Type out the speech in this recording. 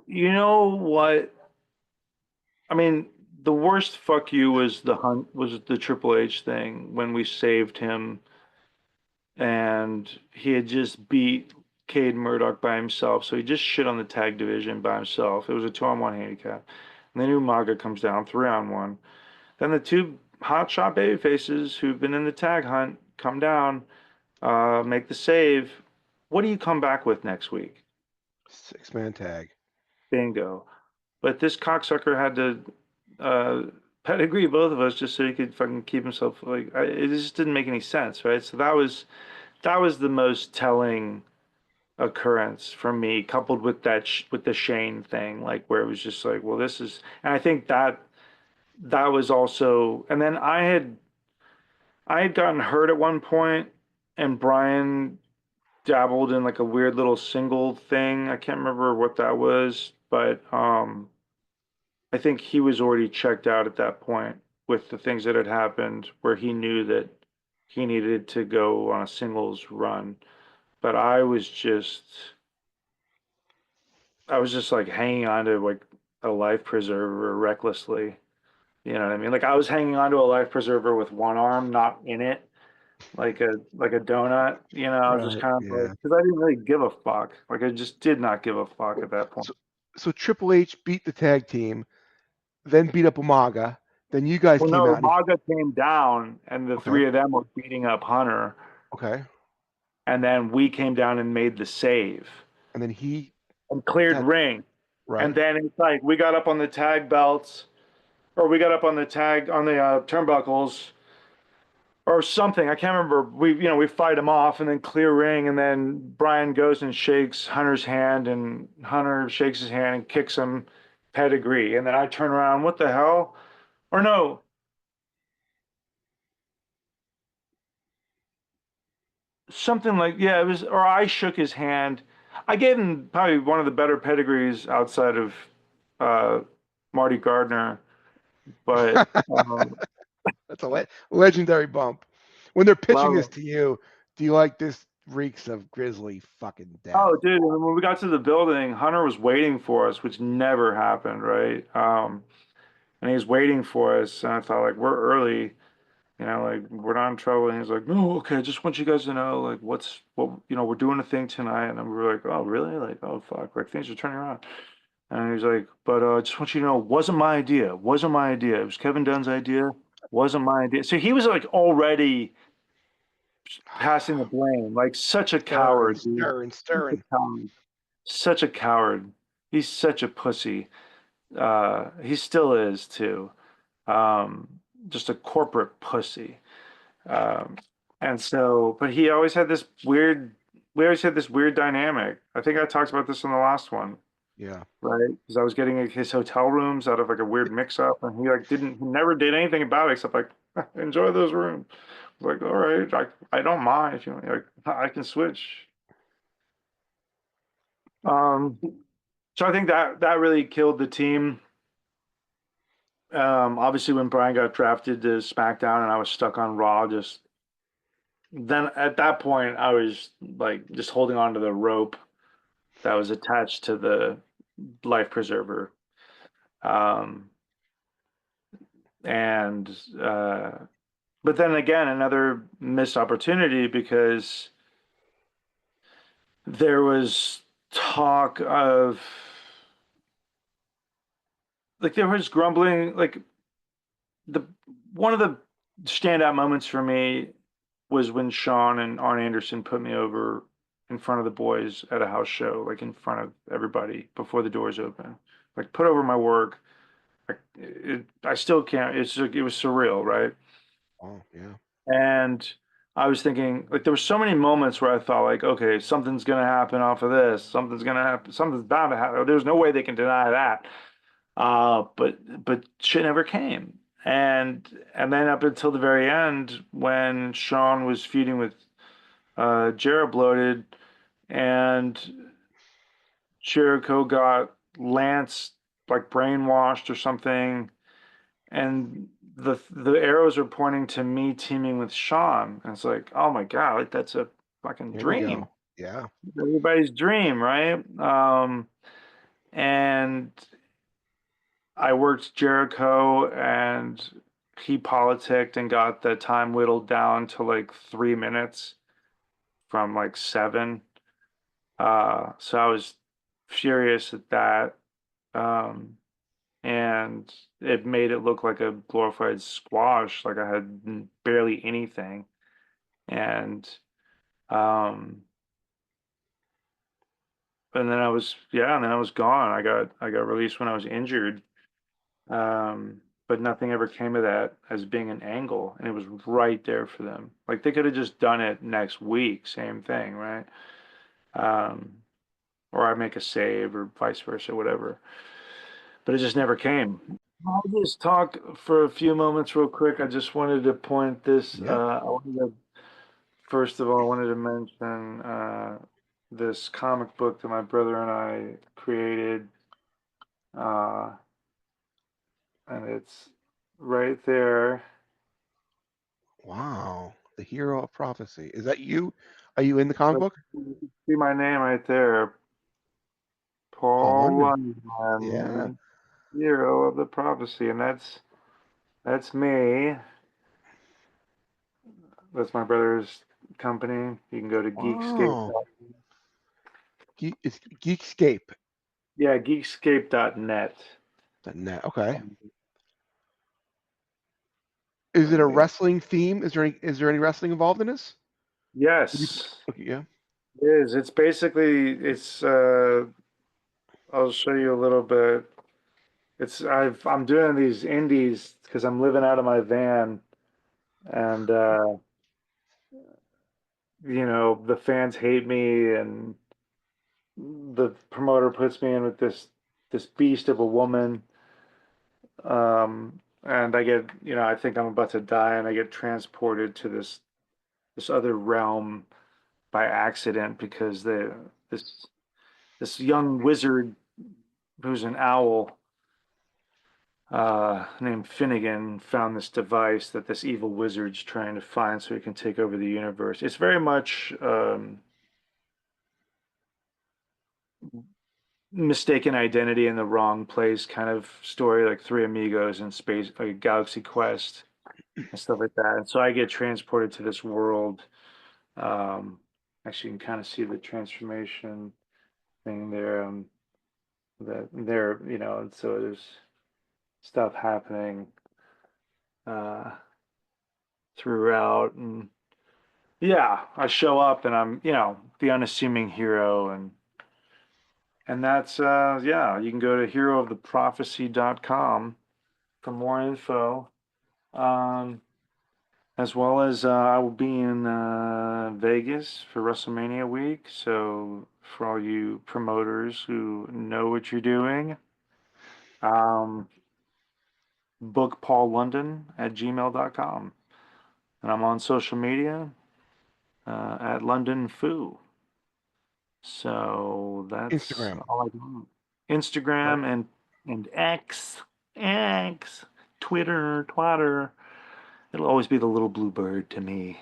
you know what? I mean, the worst fuck you was the Triple H thing when we saved him and he had just beat Cade Murdoch by himself. So he just shit on the tag division by himself. It was a 2-on-1 handicap. And then Umaga comes down 3-on-1. Then the two hotshot baby faces who've been in the tag hunt come down, make the save. What do you come back with next week? 6-man tag. Bingo. But this cocksucker had to uh, pedigree both of us just so he could fucking keep himself like it just didn't make any sense, right? So that was the most telling occurrence for me, coupled with that sh with the Shane thing, like where it was just like, well, this is, and I think that was also, and then I had gotten hurt at one point, and Brian dabbled in like a weird little single thing. I can't remember what that was, but I think he was already checked out at that point with the things that had happened, where he knew that he needed to go on a singles run. But I was just like hanging on to like a life preserver recklessly. You know what I mean? Like I was hanging on to a life preserver with one arm, not in it, like a donut. I was just Right. kind of like Yeah. because I didn't really give a fuck. Like I just did not give a fuck at that point. So, so Triple H beat the tag team, then beat up Umaga. Then you guys Well, came no, out and Maga came down, and the okay, three of them were beating up Hunter, okay, and then we came down and made the save and then he and cleared got ring, and right. then it's like we got up on the tag belts, or we got up on the tag on the turnbuckles or something. I can't remember. We fight him off and then clear ring, and then Brian goes and shakes Hunter's hand, and Hunter shakes his hand and kicks him pedigree, and then I turn around, what the hell? Or no, something like, yeah, it was, or I shook his hand. I gave him probably one of the better pedigrees outside of uh, Marty Gardner, but That's a legendary bump. When they're pitching this love. to you, do you like this reeks of Grizzly fucking death? Oh, dude, when we got to the building, Hunter was waiting for us, which never happened, right? And he was waiting for us, and I thought, like, we're early, like, we're not in trouble. And he's like, no, okay, I just want you guys to know, like, we're doing a thing tonight. And then we were like, oh, really? Like, oh, fuck, like, things are turning around. And he's like, but I just want you to know, it wasn't my idea. It wasn't my idea. It was Kevin Dunn's idea. It wasn't my idea. So he was like already passing the blame, like such a Stirring, coward, dude. stirring, Such a stirring. coward. Such a coward. He's such a pussy. He still is too. Just a corporate pussy. Um, and so, but he always had this weird, we always had this weird dynamic. I think I talked about this in the last one, Yeah. right? Because I was getting like, his hotel rooms out of like a weird mix-up, and he never did anything about it except like enjoy those rooms. I was like, all right, I don't mind if you like, I can switch. Um, so I think that really killed the team. Obviously, when Brian got drafted to SmackDown and I was stuck on Raw, just then at that point, I was like just holding on to the rope that was attached to the life preserver. Um, and but then again, another missed opportunity because there was talk of like there was grumbling like the one of the standout moments for me was when Sean and Arn Anderson put me over in front of the boys at a house show, like in front of everybody before the doors open. Like put over my work. I still can't. It was surreal, right? Oh, yeah. And I was thinking, like, there were so many moments where I thought, like, okay, something's gonna happen off of this. Something's gonna happen. Something's bound to happen. There's no way they can deny that. But shit never came. And then up until the very end, when Sean was feuding with Jared Bloated, and Jericho got Lance like brainwashed or something, and the arrows are pointing to me teaming with Sean. And it's like, oh my God, like that's a fucking Here we dream. go. Yeah. Everybody's dream, right? And and I worked Jericho, and he politicked and got the time whittled down to like 3 minutes from like seven. So I was furious at that. Um, and it made it look like a glorified squash, like I had barely anything. And um, and then and then I was gone. I got released when I was injured. But nothing ever came of that as being an angle, and it was right there for them. Like they could have just done it next week, same thing, right? Um, or I make a save or vice versa, whatever. But it just never came. I'll just talk for a few moments real quick. I just wanted to point this, Yeah. first of all, I wanted to mention this comic book that my brother and I created. Uh, and it's right there. Wow. The hero of prophecy. Is that you? Are you in the comic But book? you can see my name right there, Paul Paul London. Yeah. London, hero of the prophecy, and that's me. That's my brother's company. You can go to Geekscape. Wow. It's Geekscape. Yeah, Geekscape.net. Net. Okay. Is it a Yeah. wrestling theme? Is there any wrestling involved in this? Yes, Okay, yeah. it is. It's basically I'll show you a little bit. I'm doing these indies because I'm living out of my van, and the fans hate me, and the promoter puts me in with this beast of a woman. And I think I'm about to die, and I get transported to this other realm by accident because this young wizard who's an owl, named Finnegan, found this device that this evil wizard's trying to find so he can take over the universe. It's very much mistaken identity in the wrong place kind of story, like Three Amigos in space, like a Galaxy Quest and stuff like that. And so I get transported to this world. Um, Actually, you can kind of see the transformation thing there. That there, and so there's stuff happening uh, throughout, and yeah, I show up and I'm, the unassuming hero, and that's yeah, you can go to herooftheprophecy.com for more info. Um, as well as I will be in Vegas for WrestleMania week. So for all you promoters who know what you're doing, um, book Paul London at gmail.com. And I'm on social media at London Foo. So that's Instagram. all I do. Right. Instagram and X, Twitter, Twitter. It'll always be the little blue bird to me.